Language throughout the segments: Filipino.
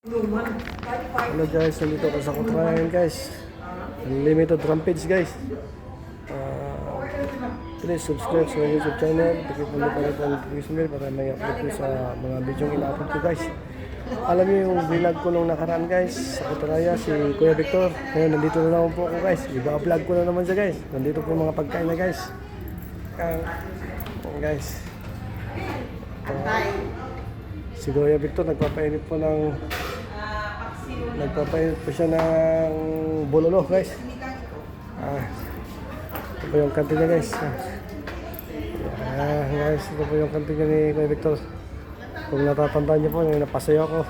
Hello guys, nandito ako sa Kutrayan guys. Unlimited Rampage guys. Please subscribe sa YouTube channel. Pakipundot na ito ang notification bell para may upload ko sa mga video yung ina-upload ko guys. Alam niyo yung vlog ko nung nakaraan guys sa Kutraya, si Kuya Victor. Ngayon nandito na naman po ako guys. Iba-vlog ko na naman siya guys. Nandito po yung mga pagkain na guys. Guys. Si Kuya Victor nagpapainit po siya ng bololo guys. Ito po yung kantin niya guys. Guys, ito po yung kantin niya ni Kuya Victor. Kung natatandaan niyo po, yung napasayo ako.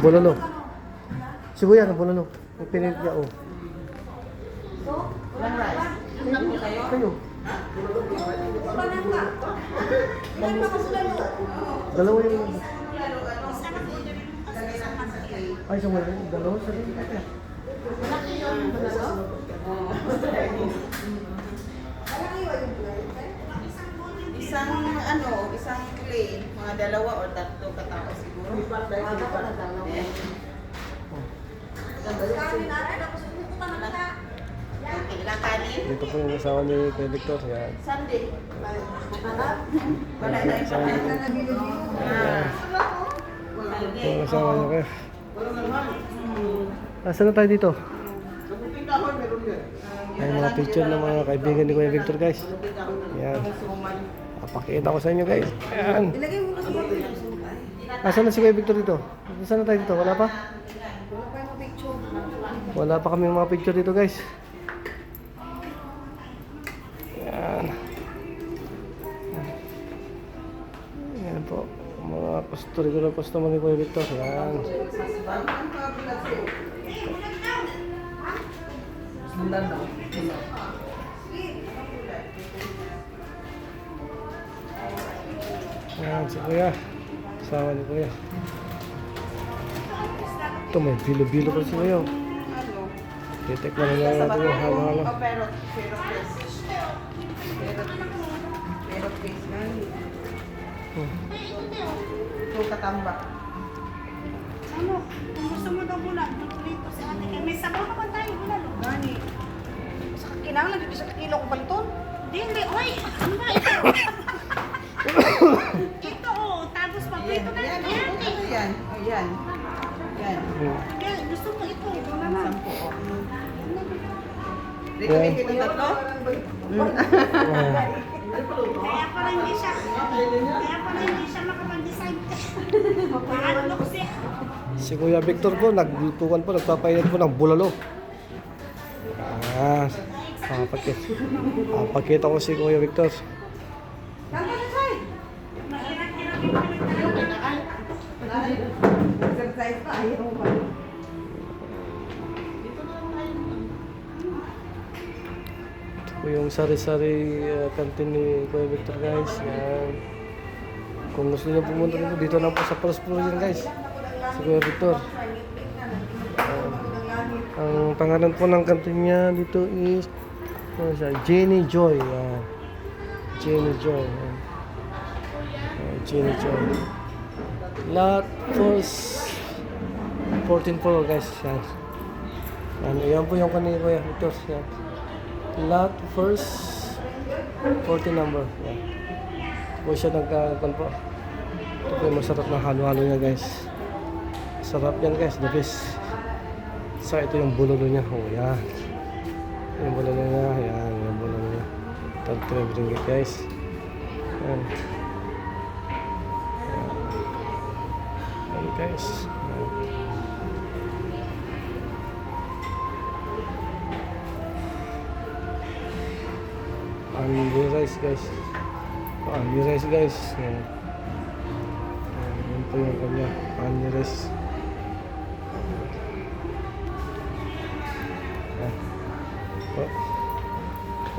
Bololo. Si Kuya na bololo. Yung pinit niya oh. Kayo. Dalawa yung ay, sa mga dalawa sa rin kaya. Isang play, mga dalawa o tatlo katao siguro. Ilang kanin? Dito po yung asawa ni Kuya Victor. Yan. Sunday. Wala na yung Ito yung asawa niya kayo. Saan na tayo dito? Ay, mga picture ng mga kaibigan ni Kuya Victor guys. Yan. Pakita ko sa inyo guys. Ayan. Saan na si Kuya Victor dito? Saan na tayo dito? Wala pa? Wala pa kami mga picture dito guys. Yan. Yan po. Mga regular customer ni Kuya Victor. Yan. Yan si Kuya. Kasama ni Kuya. Ito may bilo-bilo pa si Kuya. Titek na lang natin yung halo-halo. Pero face na. Ito katambak. Ano? Kung gusto mo daw muna, dito sa atin. Eh, may sabaw naman tayo, wala no? Gani. Kinahanglan dito sa kilo ko baliton? Hindi. Oy, ano ba ito? Ito oh, tapos paprito na Yan. yan. Ano yan? Oh, yan. Yan. Kaya gusto mo ito. Ito naman. 10 oh. Recommend kita tatlo? Kaya pala hindi siya makapag-decide. Mahalok siya. Si Kuya Victor po, nagpapainit po ng bulalo. Pakita ko si Kuya Victor. Exercise pa, ayaw pa. Ito po yung sari-sari kantin ni Kuya Victor guys. Yan. Kung gusto niyo pumunta dito lang po sa first floor yan guys. Si Kuya Victor. Ang pangalan po ng kantin niya dito is Jenny Joy. Jenny Joy. Jenny Joy. Lot first 14 floor guys. Yan. Yan po yung kanina Kuya Victor. Yan. Lot first 14 number. Yan. Po siya nagkakon po. Ito po yung masarap na halo-halo niya guys. Sarap yan guys. The best. So ito yung bulalo niya. Oh yan. Yung bulalo niya. Yan. Yung bulalo niya. 33 ringgit guys. Yan. Yan guys. Yan. Andy rice guys. Andy rice guys. Yan. Yan po yung kanya. Andy rice.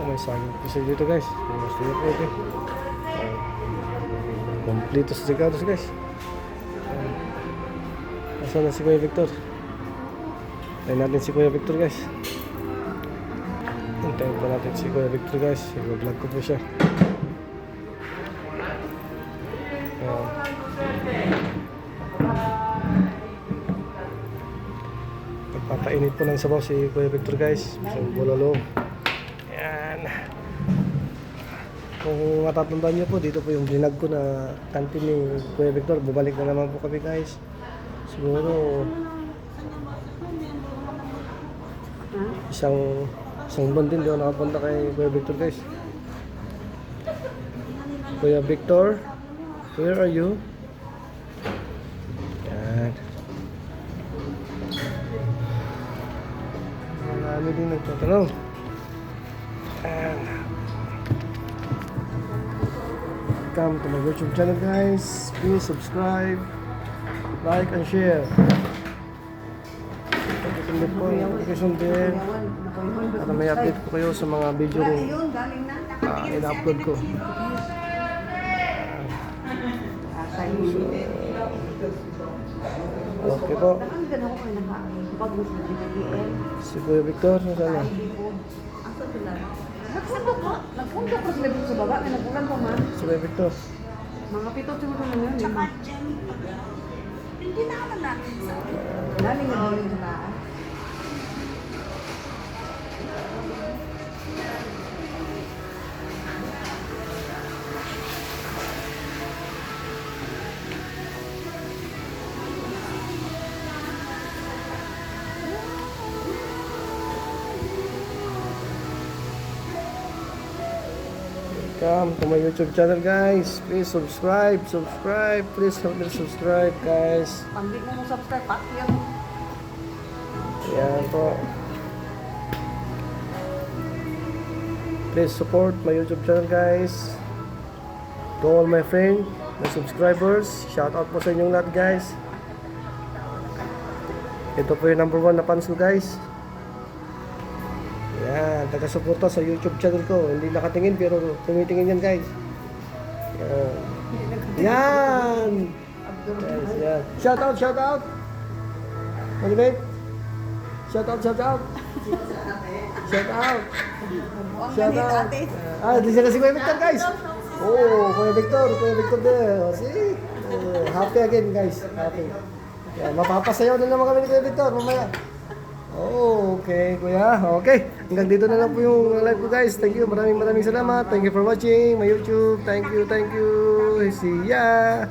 May saging kasi dito guys. Gusto nyo po ito. Kompleto sa sigados guys. Asan na si Kuya Victor? Tayo natin si Kuya Victor guys. Hintayin po natin si Kuya Victor guys. I-vlog ko po siya. Nagpainit po ng sabaw si Kuya Victor guys. Isang bulalo. Yan. Kung matatandaan niyo po, dito po yung vlog ko na kantin ni Kuya Victor. Bumalik na naman po kami guys. Siguro isang buwan din di ako nakapunta kay Kuya Victor guys. Kuya Victor, where are you? Yan. Marami din nagtatanong. Yan. Welcome to my YouTube channel guys. Please subscribe, like and share. Pagkakindot po ang notification bell para may update po kayo sa mga video ko Ayun, galing na. Nakatingin si ina-upload ko. Okay po. Nakanggan ako kayo nakapagod sa GBM. Si Kuya Victor, nasaan na? Nagsababa. Nagpunta ko sila dito sa baba. May nagulan pa man. Si Kuya Victor. Mga pito siguro na yun. Tsaka dyan. Hindi na naman natin sa galing na galing sa taas. Welcome to my YouTube channel guys. Please subscribe. Please help me subscribe guys. Pag di mo subscribe, pati yan. Ayan po. Please support my YouTube channel guys. To all my friends, my subscribers, shout out po sa inyong lahat guys. Ito po yung number 1 na fans ko guys. Yan, taga-suporta sa YouTube channel ko. Hindi nakatingin pero tumitingin yan guys. Yan. Yes, yan. Shout out. Ano ba? Shout out. Shout out. Di siya kasi Kuya Victor guys. Oh, Kuya Victor there. See? Happy again guys. Happy. Yan, mapapasayaw na naman kami ni Kuya Victor mamaya. Oh, okay, kuya. Okay. Hanggang dito na lang po yung live ko, guys. Thank you. Maraming salamat. Thank you for watching my YouTube. Thank you. See ya.